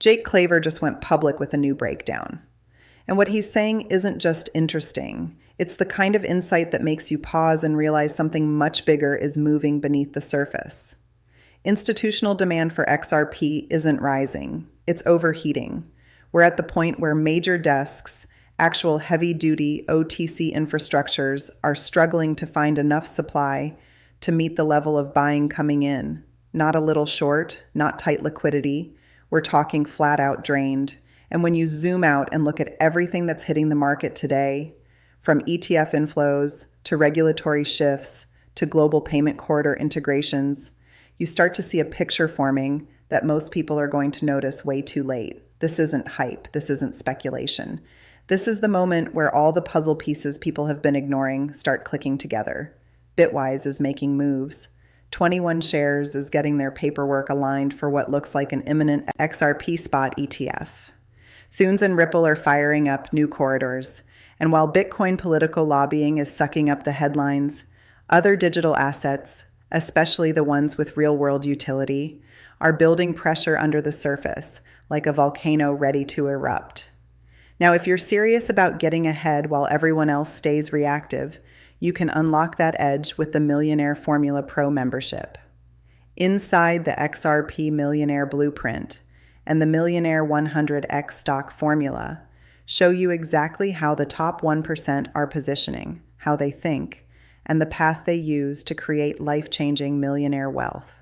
Jake Claver just went public with a new breakdown. And what he's saying isn't just interesting. It's the kind of insight that makes you pause and realize something much bigger is moving beneath the surface. Institutional demand for XRP isn't rising. It's overheating. We're at the point where major desks, actual heavy-duty OTC infrastructures, are struggling to find enough supply to meet the level of buying coming in. Not a little short, not tight liquidity. We're talking flat out drained. And when you zoom out and look at everything that's hitting the market today, from ETF inflows to regulatory shifts to global payment corridor integrations, you start to see a picture forming that most people are going to notice way too late. This isn't hype. This isn't speculation. This is the moment where all the puzzle pieces people have been ignoring start clicking together. Bitwise is making moves. 21 Shares is getting their paperwork aligned for what looks like an imminent XRP spot ETF. Thunes and Ripple are firing up new corridors. And while Bitcoin political lobbying is sucking up the headlines, other digital assets, especially the ones with real-world utility, are building pressure under the surface, like a volcano ready to erupt. Now, if you're serious about getting ahead while everyone else stays reactive, you can unlock that edge with the Millionaire Formula Pro membership. Inside the XRP Millionaire Blueprint and the Millionaire 100X stock formula show you exactly how the top 1% are positioning, how they think, and the path they use to create life-changing millionaire wealth.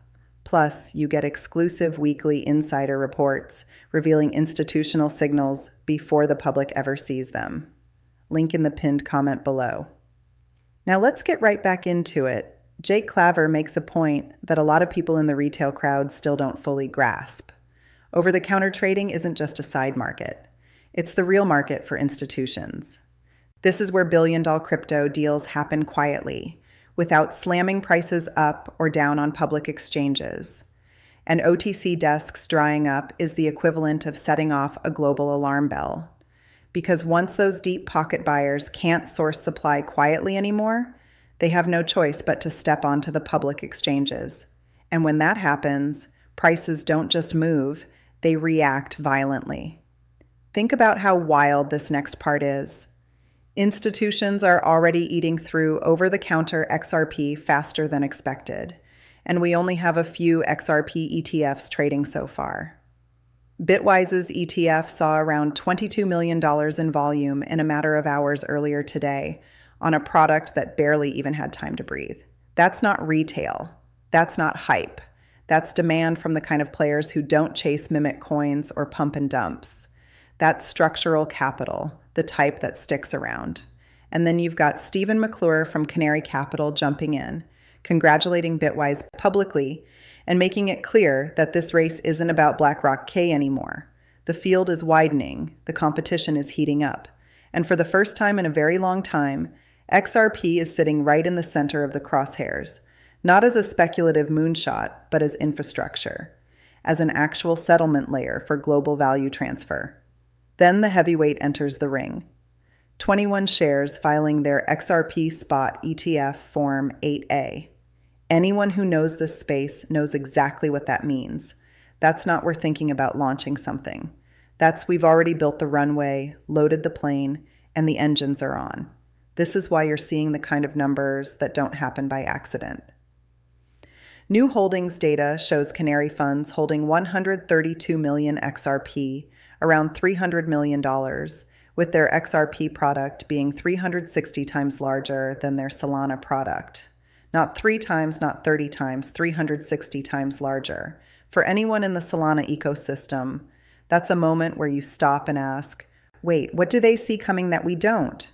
Plus, you get exclusive weekly insider reports revealing institutional signals before the public ever sees them. Link in the pinned comment below. Now let's get right back into it. Jake Claver makes a point that a lot of people in the retail crowd still don't fully grasp. Over-the-counter trading isn't just a side market. It's the real market for institutions. This is where billion-dollar crypto deals happen quietly, without slamming prices up or down on public exchanges. And OTC desks drying up is the equivalent of setting off a global alarm bell. Because once those deep pocket buyers can't source supply quietly anymore, they have no choice but to step onto the public exchanges. And when that happens, prices don't just move, they react violently. Think about how wild this next part is. Institutions are already eating through over-the-counter XRP faster than expected, and we only have a few XRP ETFs trading so far. Bitwise's ETF saw around $22 million in volume in a matter of hours earlier today on a product that barely even had time to breathe. That's not retail. That's not hype. That's demand from the kind of players who don't chase mimic coins or pump and dumps. That's structural capital, the type that sticks around. And then you've got Stephen McClure from Canary Capital jumping in, congratulating Bitwise publicly and making it clear that this race isn't about BlackRock K anymore. The field is widening, the competition is heating up, and for the first time in a very long time, XRP is sitting right in the center of the crosshairs, not as a speculative moonshot, but as infrastructure, as an actual settlement layer for global value transfer. Then the heavyweight enters the ring. 21 Shares filing their XRP spot ETF Form 8A. Anyone who knows this space knows exactly what that means. That's not we're thinking about launching something. That's we've already built the runway, loaded the plane, and the engines are on. This is why you're seeing the kind of numbers that don't happen by accident. New holdings data shows Canary funds holding 132 million XRP, around $300 million, with their XRP product being 360 times larger than their Solana product. Not 3 times, not 30 times, 360 times larger. For anyone in the Solana ecosystem, that's a moment where you stop and ask, wait, what do they see coming that we don't?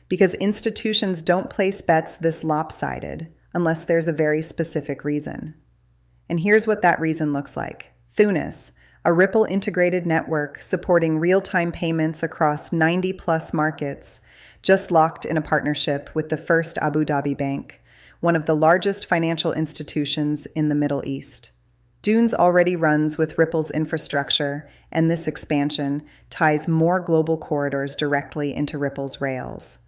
Because institutions don't place bets this lopsided unless there's a very specific reason. And here's what that reason looks like. Thunes, a Ripple integrated network supporting real-time payments across 90-plus markets, just locked in a partnership with the First Abu Dhabi Bank, one of the largest financial institutions in the Middle East. Dunes already runs with Ripple's infrastructure, and this expansion ties more global corridors directly into Ripple's rails.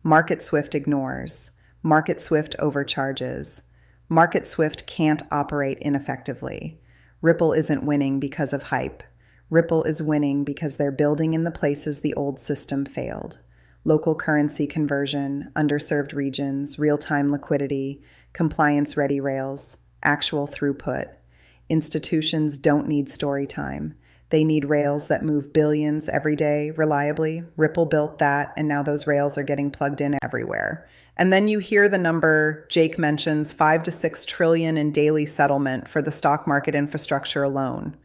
MarketSwift ignores. MarketSwift overcharges. MarketSwift can't operate ineffectively. Ripple isn't winning because of hype. Ripple is winning because they're building in the places the old system failed. Local currency conversion, underserved regions, real-time liquidity, compliance-ready rails, actual throughput. Institutions don't need story time. They need rails that move billions every day reliably. Ripple built that, and now those rails are getting plugged in everywhere. And then you hear the number Jake mentions, 5 to 6 trillion in daily settlement for the stock market infrastructure alone.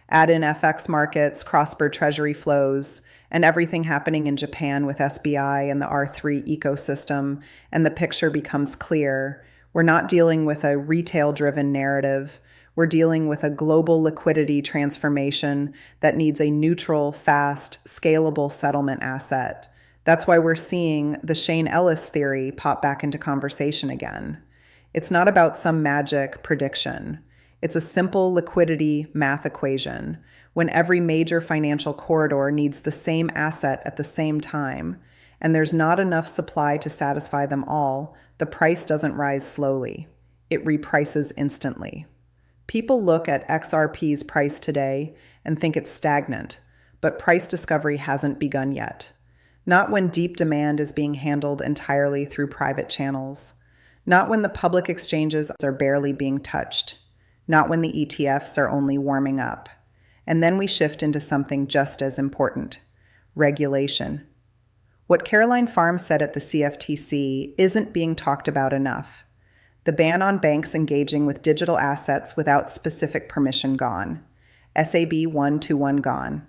Add in FX markets, cross-border treasury flows, and everything happening in Japan with SBI and the R3 ecosystem, and the picture becomes clear. We're not dealing with a retail-driven narrative. We're dealing with a global liquidity transformation that needs a neutral, fast, scalable settlement asset. That's why we're seeing the Shane Ellis theory pop back into conversation again. It's not about some magic prediction. It's a simple liquidity math equation. When every major financial corridor needs the same asset at the same time, and there's not enough supply to satisfy them all, the price doesn't rise slowly. It reprices instantly. People look at XRP's price today and think it's stagnant, but price discovery hasn't begun yet. Not when deep demand is being handled entirely through private channels. Not when the public exchanges are barely being touched. Not when the ETFs are only warming up. And then we shift into something just as important: regulation. What Caroline Farm said at the CFTC isn't being talked about enough. The ban on banks engaging with digital assets without specific permission gone. SAB 121 gone.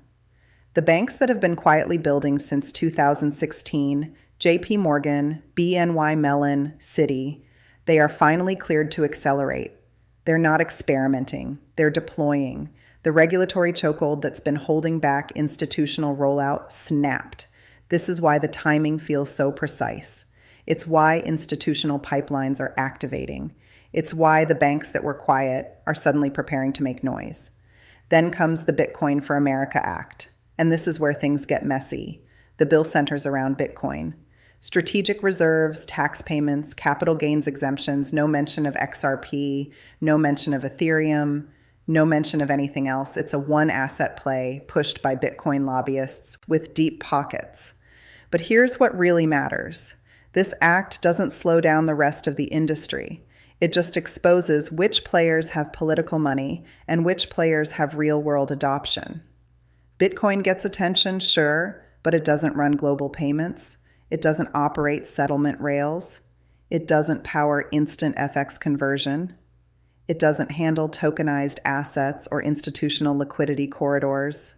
The banks that have been quietly building since 2016, JP Morgan, BNY Mellon, Citi, they are finally cleared to accelerate. They're not experimenting, they're deploying. The regulatory chokehold that's been holding back institutional rollout snapped. This is why the timing feels so precise. It's why institutional pipelines are activating. It's why the banks that were quiet are suddenly preparing to make noise. Then comes the Bitcoin for America Act. And this is where things get messy. The bill centers around Bitcoin. Strategic reserves, tax payments, capital gains exemptions, no mention of XRP, no mention of Ethereum, no mention of anything else. It's a one-asset play pushed by Bitcoin lobbyists with deep pockets. But here's what really matters. This act doesn't slow down the rest of the industry. It just exposes which players have political money and which players have real-world adoption. Bitcoin gets attention, sure, but it doesn't run global payments. It doesn't operate settlement rails. It doesn't power instant FX conversion. It doesn't handle tokenized assets or institutional liquidity corridors.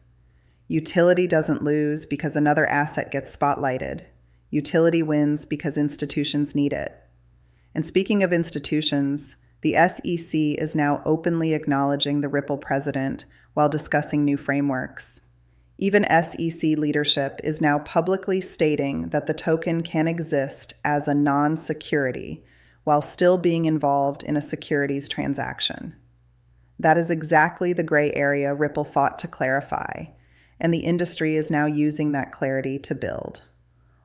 Utility doesn't lose because another asset gets spotlighted. Utility wins because institutions need it. And speaking of institutions, the SEC is now openly acknowledging the Ripple president while discussing new frameworks. Even SEC leadership is now publicly stating that the token can exist as a non-security while still being involved in a securities transaction. That is exactly the gray area Ripple fought to clarify, and the industry is now using that clarity to build.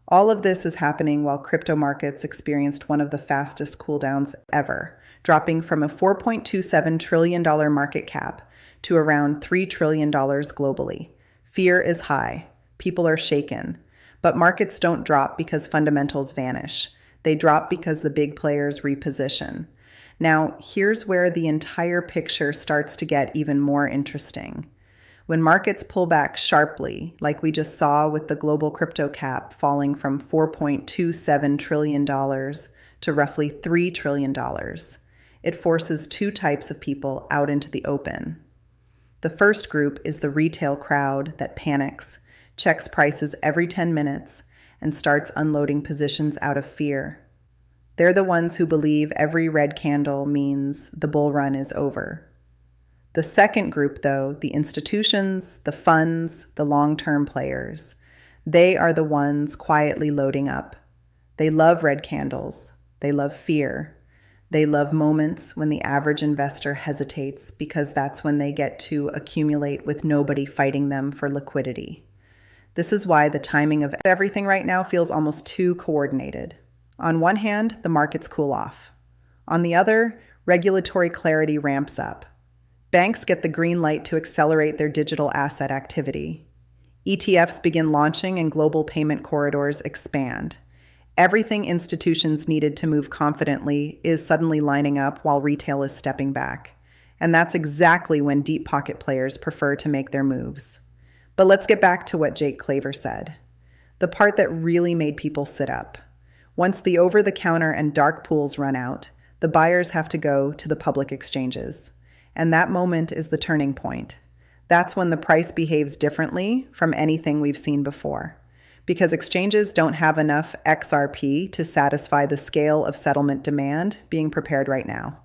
All of this is happening while crypto markets experienced one of the fastest cooldowns ever, dropping from a $4.27 trillion market cap to around $3 trillion globally. Fear is high. People are shaken. But markets don't drop because fundamentals vanish. They drop because the big players reposition. Now, here's where the entire picture starts to get even more interesting. When markets pull back sharply, like we just saw with the global crypto cap falling from $4.27 trillion to roughly $3 trillion, it forces two types of people out into the open. The first group is the retail crowd that panics, checks prices every 10 minutes, and starts unloading positions out of fear. They're the ones who believe every red candle means the bull run is over. The second group, though, the institutions, the funds, the long-term players, they are the ones quietly loading up. They love red candles. They love fear. They love moments when the average investor hesitates because that's when they get to accumulate with nobody fighting them for liquidity. This is why the timing of everything right now feels almost too coordinated. On one hand, the markets cool off. On the other, regulatory clarity ramps up. Banks get the green light to accelerate their digital asset activity. ETFs begin launching and global payment corridors expand. Everything institutions needed to move confidently is suddenly lining up while retail is stepping back. And that's exactly when deep pocket players prefer to make their moves. But let's get back to what Jake Claver said. The part that really made people sit up. Once the over-the-counter and dark pools run out, the buyers have to go to the public exchanges. And that moment is the turning point. That's when the price behaves differently from anything we've seen before. Because exchanges don't have enough XRP to satisfy the scale of settlement demand being prepared right now.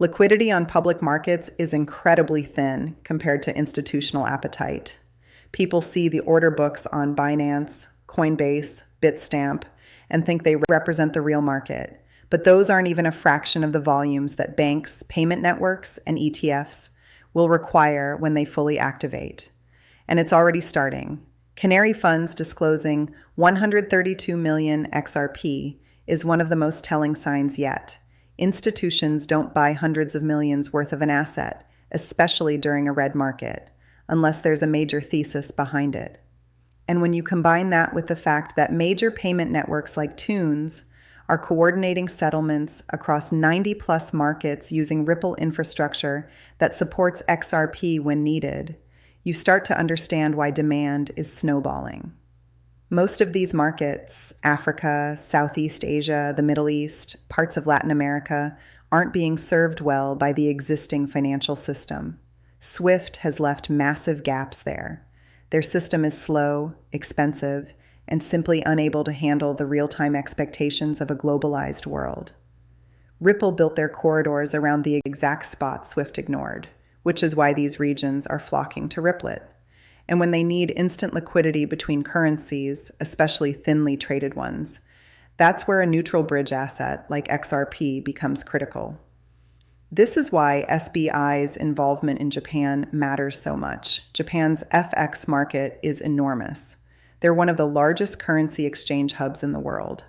Liquidity on public markets is incredibly thin compared to institutional appetite. People see the order books on Binance, Coinbase, Bitstamp, and think they represent the real market. But those aren't even a fraction of the volumes that banks, payment networks, and ETFs will require when they fully activate. And it's already starting. Canary funds disclosing 132 million XRP is one of the most telling signs yet. Institutions don't buy hundreds of millions worth of an asset, especially during a red market, unless there's a major thesis behind it. And when you combine that with the fact that major payment networks like Tunes are coordinating settlements across 90-plus markets using Ripple infrastructure that supports XRP when needed, you start to understand why demand is snowballing. Most of these markets, Africa, Southeast Asia, the Middle East, parts of Latin America, aren't being served well by the existing financial system. SWIFT has left massive gaps there. Their system is slow, expensive, and simply unable to handle the real-time expectations of a globalized world. Ripple built their corridors around the exact spot SWIFT ignored, which is why these regions are flocking to Ripplet. And when they need instant liquidity between currencies, especially thinly traded ones, that's where a neutral bridge asset like XRP becomes critical. This is why SBI's involvement in Japan matters so much. Japan's FX market is enormous. They're one of the largest currency exchange hubs in the world.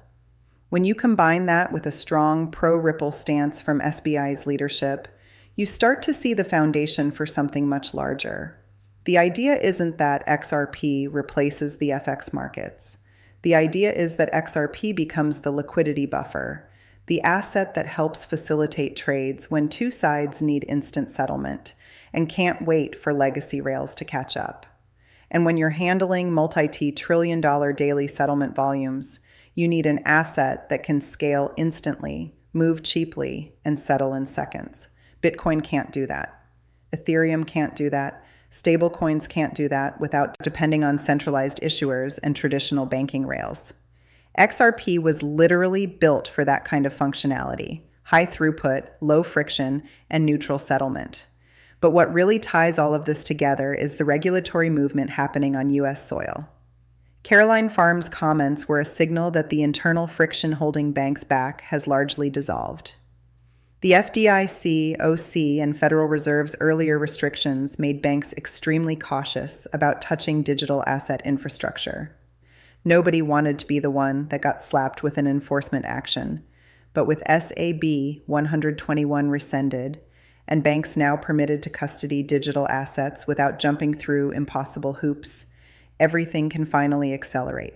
When you combine that with a strong pro-Ripple stance from SBI's leadership, you start to see the foundation for something much larger. The idea isn't that XRP replaces the FX markets. The idea is that XRP becomes the liquidity buffer, the asset that helps facilitate trades when two sides need instant settlement and can't wait for legacy rails to catch up. And when you're handling multi-trillion-dollar daily settlement volumes, you need an asset that can scale instantly, move cheaply, and settle in seconds. Bitcoin can't do that. Ethereum can't do that. Stablecoins can't do that without depending on centralized issuers and traditional banking rails. XRP was literally built for that kind of functionality: high throughput, low friction, and neutral settlement. But what really ties all of this together is the regulatory movement happening on U.S. soil. Caroline Farm's comments were a signal that the internal friction holding banks back has largely dissolved. The FDIC, OC, and Federal Reserve's earlier restrictions made banks extremely cautious about touching digital asset infrastructure. Nobody wanted to be the one that got slapped with an enforcement action, but with SAB 121 rescinded, and banks now permitted to custody digital assets without jumping through impossible hoops, everything can finally accelerate.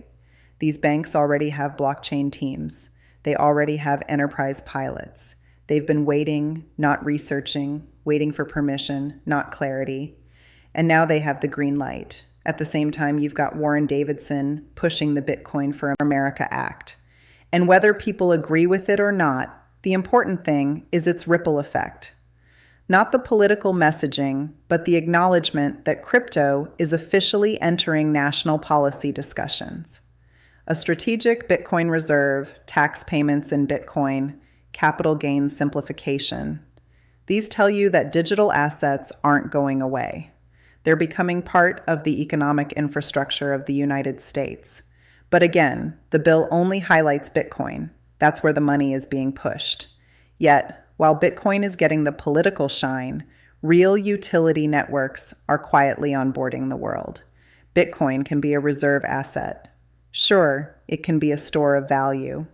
These banks already have blockchain teams. They already have enterprise pilots. They've been waiting, not researching, waiting for permission, not clarity. And now they have the green light. At the same time, you've got Warren Davidson pushing the Bitcoin for America Act. And whether people agree with it or not, the important thing is its ripple effect. Not the political messaging, but the acknowledgement that crypto is officially entering national policy discussions. A strategic Bitcoin reserve, tax payments in Bitcoin, capital gains simplification. These tell you that digital assets aren't going away. They're becoming part of the economic infrastructure of the United States. But again, the bill only highlights Bitcoin. That's where the money is being pushed. Yet, while Bitcoin is getting the political shine, real utility networks are quietly onboarding the world. Bitcoin can be a reserve asset. Sure, it can be a store of value.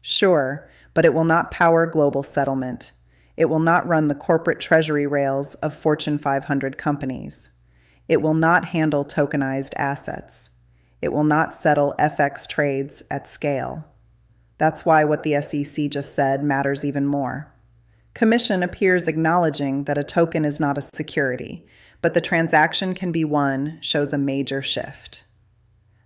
Sure, but it will not power global settlement. It will not run the corporate treasury rails of Fortune 500 companies. It will not handle tokenized assets. It will not settle FX trades at scale. That's why what the SEC just said matters even more. Commission appears acknowledging that a token is not a security, but the transaction can be one shows a major shift.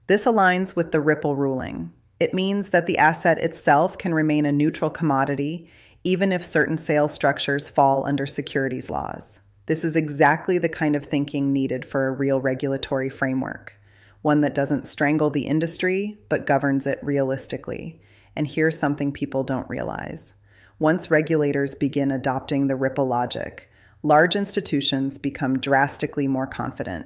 This aligns with the Ripple ruling. It means that the asset itself can remain a neutral commodity, even if certain sales structures fall under securities laws. This is exactly the kind of thinking needed for a real regulatory framework, one that doesn't strangle the industry, but governs it realistically. And here's something people don't realize. Once regulators begin adopting the Ripple logic, large institutions become drastically more confident.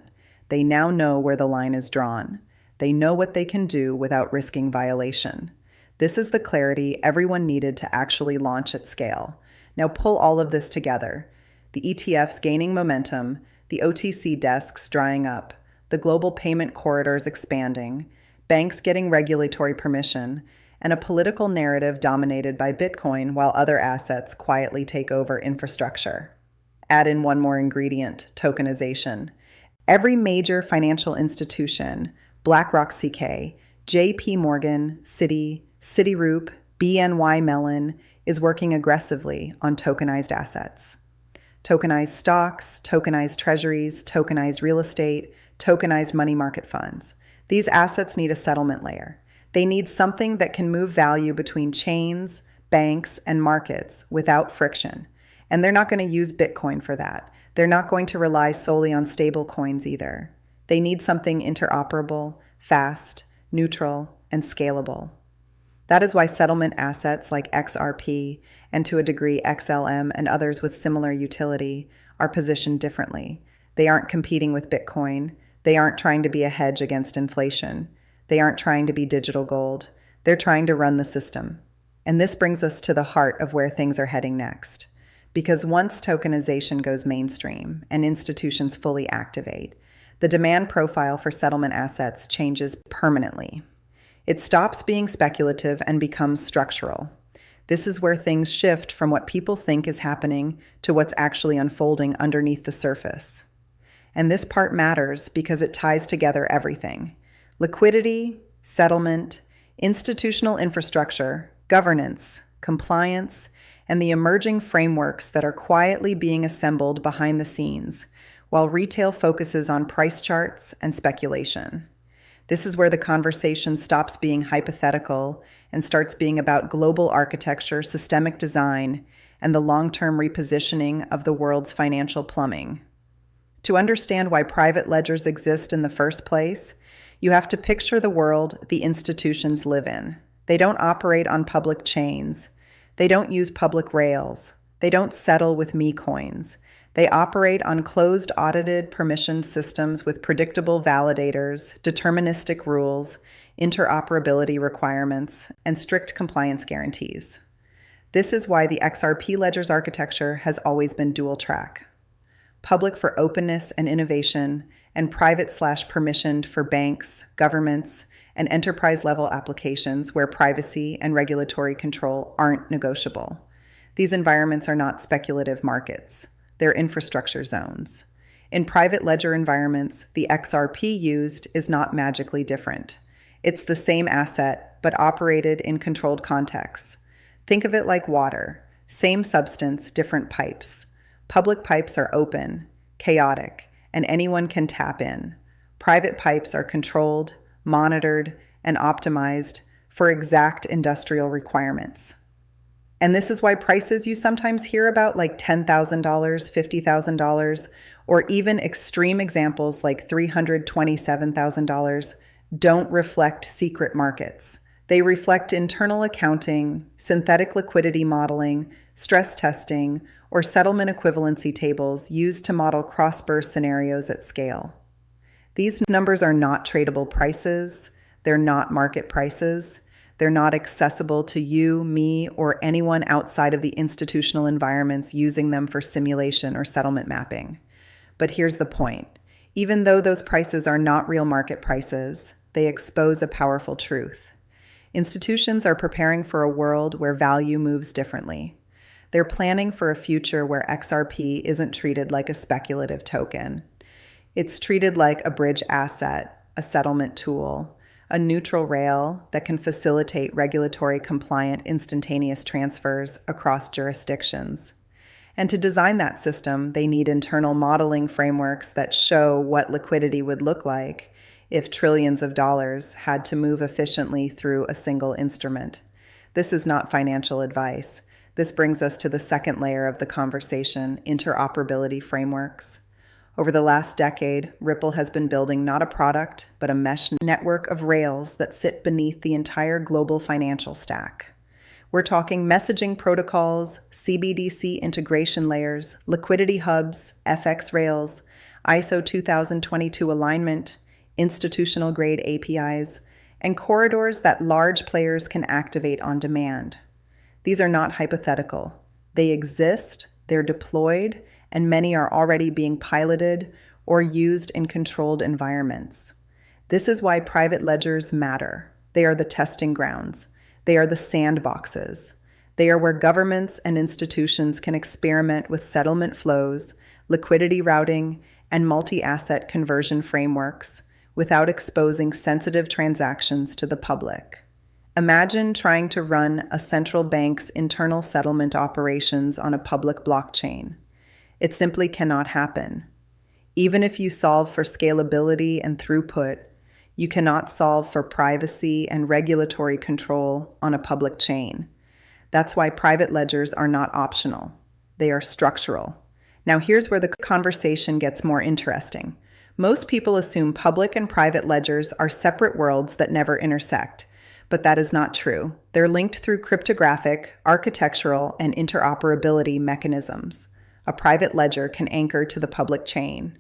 They now know where the line is drawn. They know what they can do without risking violation. This is the clarity everyone needed to actually launch at scale. Now pull all of this together. The ETFs gaining momentum, the OTC desks drying up, the global payment corridors expanding, banks getting regulatory permission, and a political narrative dominated by Bitcoin while other assets quietly take over infrastructure. Add in one more ingredient, tokenization. Every major financial institution, BlackRock CK, JP Morgan, Citi, Citigroup, BNY Mellon, is working aggressively on tokenized assets. Tokenized stocks, tokenized treasuries, tokenized real estate, tokenized money market funds. These assets need a settlement layer. They need something that can move value between chains, banks, and markets without friction. And they're not going to use Bitcoin for that. They're not going to rely solely on stable coins either. They need something interoperable, fast, neutral, and scalable. That is why settlement assets like XRP, and to a degree XLM and others with similar utility, are positioned differently. They aren't competing with Bitcoin. They aren't trying to be a hedge against inflation. They aren't trying to be digital gold. They're trying to run the system. And this brings us to the heart of where things are heading next. Because once tokenization goes mainstream and institutions fully activate, the demand profile for settlement assets changes permanently. It stops being speculative and becomes structural. This is where things shift from what people think is happening to what's actually unfolding underneath the surface. And this part matters because it ties together everything: liquidity, settlement, institutional infrastructure, governance, compliance, and the emerging frameworks that are quietly being assembled behind the scenes, while retail focuses on price charts and speculation. This is where the conversation stops being hypothetical and starts being about global architecture, systemic design, and the long-term repositioning of the world's financial plumbing. To understand why private ledgers exist in the first place, you have to picture the world the institutions live in. They don't operate on public chains. They don't use public rails. They don't settle with me coins. They operate on closed, audited, permissioned systems with predictable validators, deterministic rules, interoperability requirements, and strict compliance guarantees. This is why the XRP ledger's architecture has always been dual track: public for openness and innovation, and private/permissioned for banks, governments, and enterprise-level applications where privacy and regulatory control aren't negotiable. These environments are not speculative markets. They're infrastructure zones. In private ledger environments, the XRP used is not magically different. It's the same asset, but operated in controlled contexts. Think of it like water. Same substance, different pipes. Public pipes are open, chaotic, and anyone can tap in. Private pipes are controlled, monitored, and optimized for exact industrial requirements. And this is why prices you sometimes hear about, like $10,000, $50,000, or even extreme examples like $327,000, don't reflect secret markets. They reflect internal accounting, synthetic liquidity modeling, stress testing, or settlement equivalency tables used to model cross-burst scenarios at scale. These numbers are not tradable prices. They're not market prices. They're not accessible to you, me, or anyone outside of the institutional environments using them for simulation or settlement mapping. But here's the point. Even though those prices are not real market prices, they expose a powerful truth. Institutions are preparing for a world where value moves differently. They're planning for a future where XRP isn't treated like a speculative token. It's treated like a bridge asset, a settlement tool, a neutral rail that can facilitate regulatory compliant instantaneous transfers across jurisdictions. And to design that system, they need internal modeling frameworks that show what liquidity would look like if trillions of dollars had to move efficiently through a single instrument. This is not financial advice. This brings us to the second layer of the conversation, interoperability frameworks. Over the last decade, Ripple has been building not a product, but a mesh network of rails that sit beneath the entire global financial stack. We're talking messaging protocols, CBDC integration layers, liquidity hubs, FX rails, ISO 2022 alignment, institutional-grade APIs, and corridors that large players can activate on demand. These are not hypothetical. They exist, they're deployed, and many are already being piloted or used in controlled environments. This is why private ledgers matter. They are the testing grounds. They are the sandboxes. They are where governments and institutions can experiment with settlement flows, liquidity routing, and multi-asset conversion frameworks without exposing sensitive transactions to the public. Imagine trying to run a central bank's internal settlement operations on a public blockchain. It simply cannot happen. Even if you solve for scalability and throughput, you cannot solve for privacy and regulatory control on a public chain. That's why private ledgers are not optional. They are structural. Now here's where the conversation gets more interesting. Most people assume public and private ledgers are separate worlds that never intersect, but that is not true. They're linked through cryptographic, architectural, and interoperability mechanisms. A private ledger can anchor to the public chain.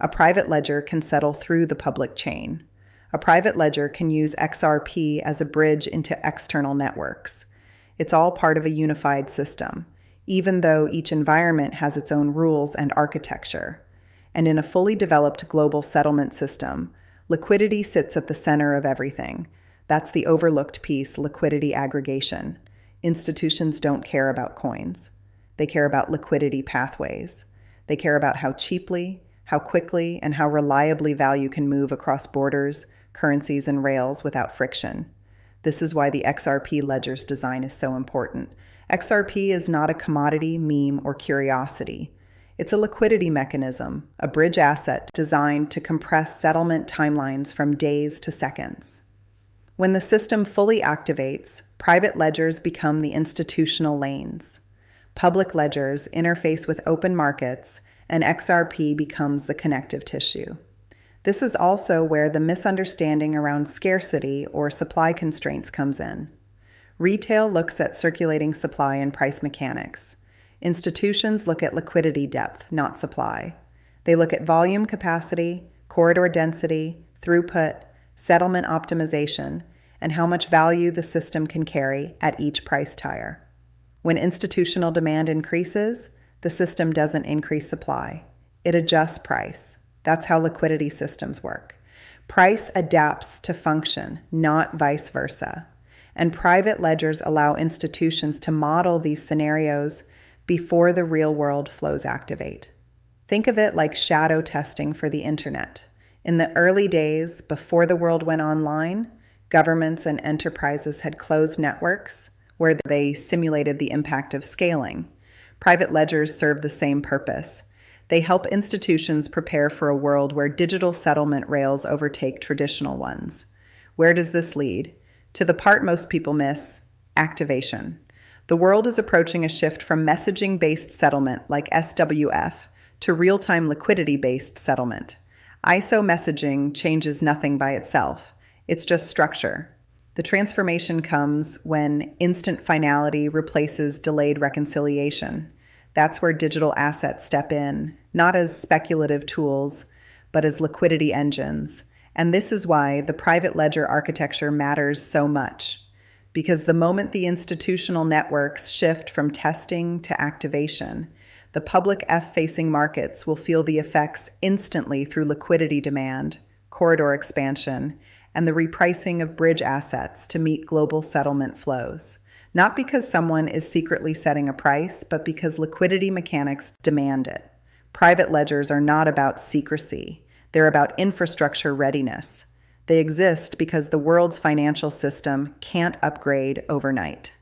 A private ledger can settle through the public chain. A private ledger can use XRP as a bridge into external networks. It's all part of a unified system, even though each environment has its own rules and architecture. And in a fully developed global settlement system, liquidity sits at the center of everything. That's the overlooked piece, liquidity aggregation. Institutions don't care about coins. They care about liquidity pathways. They care about how cheaply, how quickly, and how reliably value can move across borders, currencies, and rails without friction. This is why the XRP ledger's design is so important. XRP is not a commodity, meme, or curiosity. It's a liquidity mechanism, a bridge asset designed to compress settlement timelines from days to seconds. When the system fully activates, private ledgers become the institutional lanes. Public ledgers interface with open markets, and XRP becomes the connective tissue. This is also where the misunderstanding around scarcity or supply constraints comes in. Retail looks at circulating supply and price mechanics. Institutions look at liquidity depth, not supply. They look at volume capacity, corridor density, throughput, settlement optimization, and how much value the system can carry at each price tier. When institutional demand increases, the system doesn't increase supply. It adjusts price. That's how liquidity systems work. Price adapts to function, not vice versa. And private ledgers allow institutions to model these scenarios before the real-world flows activate. Think of it like shadow testing for the internet. In the early days, before the world went online, governments and enterprises had closed networks where they simulated the impact of scaling. Private ledgers serve the same purpose. They help institutions prepare for a world where digital settlement rails overtake traditional ones. Where does this lead? To the part most people miss, activation. The world is approaching a shift from messaging-based settlement like SWF to real-time liquidity-based settlement. ISO messaging changes nothing by itself. It's just structure. The transformation comes when instant finality replaces delayed reconciliation. That's where digital assets step in, not as speculative tools, but as liquidity engines. And this is why the private ledger architecture matters so much. Because the moment the institutional networks shift from testing to activation, the public F-facing markets will feel the effects instantly through liquidity demand, corridor expansion, and the repricing of bridge assets to meet global settlement flows. Not because someone is secretly setting a price, but because liquidity mechanics demand it. Private ledgers are not about secrecy. They're about infrastructure readiness. They exist because the world's financial system can't upgrade overnight.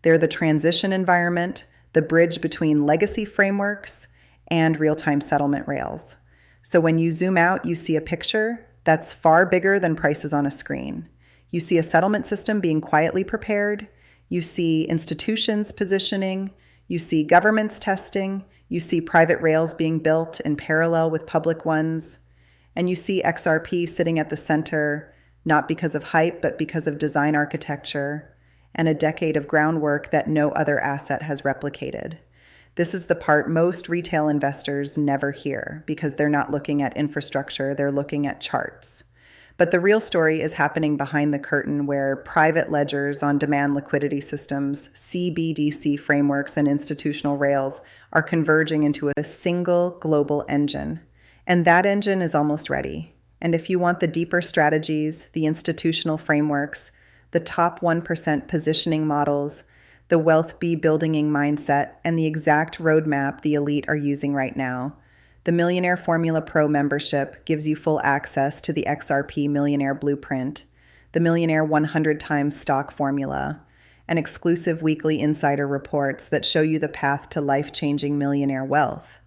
They're the transition environment, the bridge between legacy frameworks and real-time settlement rails. So when you zoom out, you see a picture that's far bigger than prices on a screen. You see a settlement system being quietly prepared. You see institutions positioning. You see governments testing. You see private rails being built in parallel with public ones. And you see XRP sitting at the center, not because of hype, but because of design architecture and a decade of groundwork that no other asset has replicated. This is the part most retail investors never hear because they're not looking at infrastructure, they're looking at charts. But the real story is happening behind the curtain, where private ledgers, on-demand liquidity systems, CBDC frameworks, and institutional rails are converging into a single global engine. And that engine is almost ready. And if you want the deeper strategies, the institutional frameworks, the top 1% positioning models, the wealth building mindset, and the exact roadmap the elite are using right now, the Millionaire Formula Pro membership gives you full access to the XRP Millionaire Blueprint, the Millionaire 100 Times Stock Formula, and exclusive weekly insider reports that show you the path to life-changing millionaire wealth.